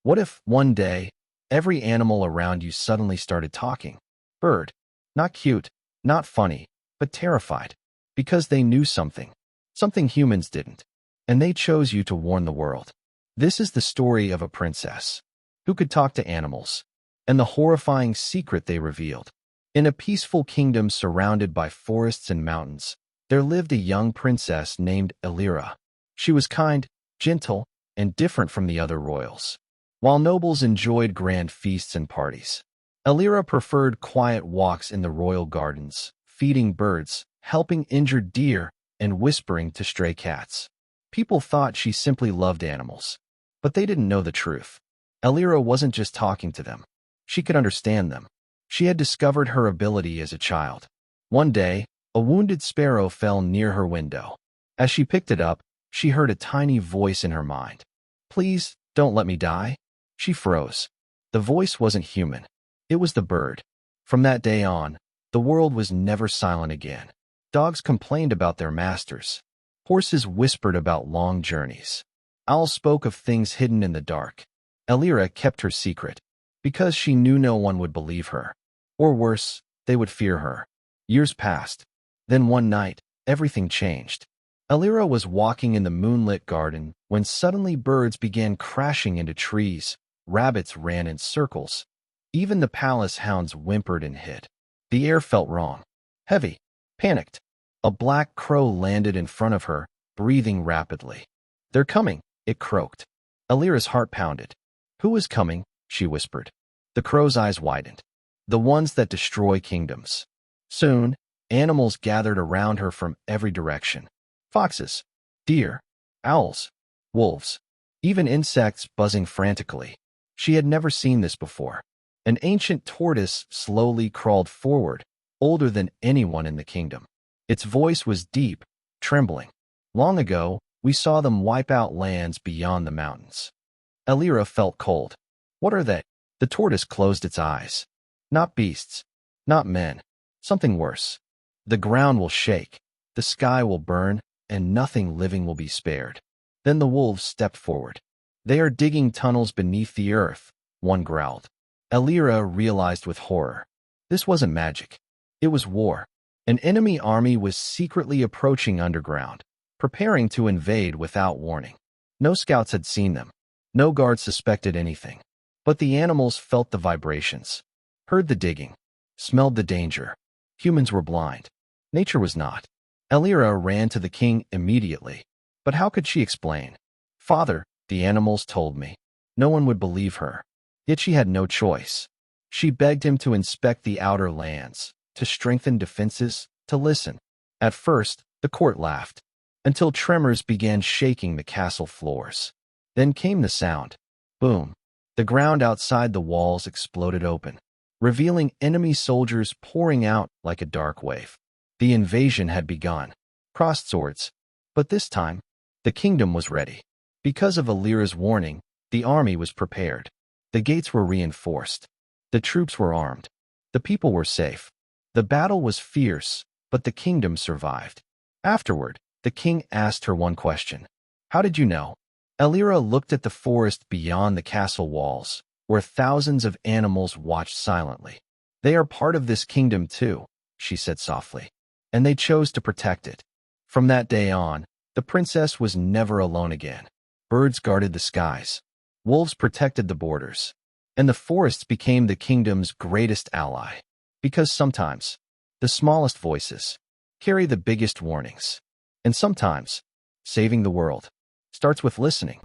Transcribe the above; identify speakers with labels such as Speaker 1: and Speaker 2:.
Speaker 1: What if, one day, every animal around you suddenly started talking? Bird. Not cute, not funny, but terrified. Because they knew something. Something humans didn't. And they chose you to warn the world. This is the story of a princess who could talk to animals, and the horrifying secret they revealed. In a peaceful kingdom surrounded by forests and mountains, there lived a young princess named Elira. She was kind, gentle, and different from the other royals. While nobles enjoyed grand feasts and parties, Elira preferred quiet walks in the royal gardens, feeding birds, helping injured deer, and whispering to stray cats. People thought she simply loved animals, but they didn't know the truth. Elira wasn't just talking to them. She could understand them. She had discovered her ability as a child. One day, a wounded sparrow fell near her window. As she picked it up, she heard a tiny voice in her mind. "Please, don't let me die." She froze. The voice wasn't human. It was the bird. From that day on, the world was never silent again. Dogs complained about their masters. Horses whispered about long journeys. Owls spoke of things hidden in the dark. Elira kept her secret, because she knew no one would believe her. Or worse, they would fear her. Years passed. Then one night, everything changed. Elira was walking in the moonlit garden when suddenly birds began crashing into trees. Rabbits ran in circles. Even the palace hounds whimpered and hid. The air felt wrong. Heavy. Panicked. A black crow landed in front of her, breathing rapidly. "They're coming," it croaked. Elira's heart pounded. "Who is coming?" she whispered. The crow's eyes widened. "The ones that destroy kingdoms." Soon, animals gathered around her from every direction. Foxes, deer, owls, wolves, even insects buzzing frantically. She had never seen this before. An ancient tortoise slowly crawled forward, older than anyone in the kingdom. Its voice was deep, trembling. "Long ago, we saw them wipe out lands beyond the mountains." Elira felt cold. "What are they?" The tortoise closed its eyes. "Not beasts. Not men. Something worse. The ground will shake, the sky will burn, and nothing living will be spared." Then the wolves stepped forward. "They are digging tunnels beneath the earth," one growled. Elira realized with horror. This wasn't magic. It was war. An enemy army was secretly approaching underground, preparing to invade without warning. No scouts had seen them. No guards suspected anything. But the animals felt the vibrations, heard the digging, smelled the danger. Humans were blind. Nature was not. Elira ran to the king immediately. But how could she explain? "Father, the animals told me." No one would believe her. Yet she had no choice. She begged him to inspect the outer lands, to strengthen defenses, to listen. At first, the court laughed, until tremors began shaking the castle floors. Then came the sound. Boom. The ground outside the walls exploded open, revealing enemy soldiers pouring out like a dark wave. The invasion had begun. Crossed swords. But this time, the kingdom was ready. Because of Elira's warning, the army was prepared. The gates were reinforced. The troops were armed. The people were safe. The battle was fierce, but the kingdom survived. Afterward, the king asked her one question. "How did you know?" Elira looked at the forest beyond the castle walls, where thousands of animals watched silently. "They are part of this kingdom too," she said softly, "and they chose to protect it." From that day on, the princess was never alone again. Birds guarded the skies. Wolves protected the borders. And the forests became the kingdom's greatest ally. Because sometimes, the smallest voices carry the biggest warnings. And sometimes, saving the world starts with listening.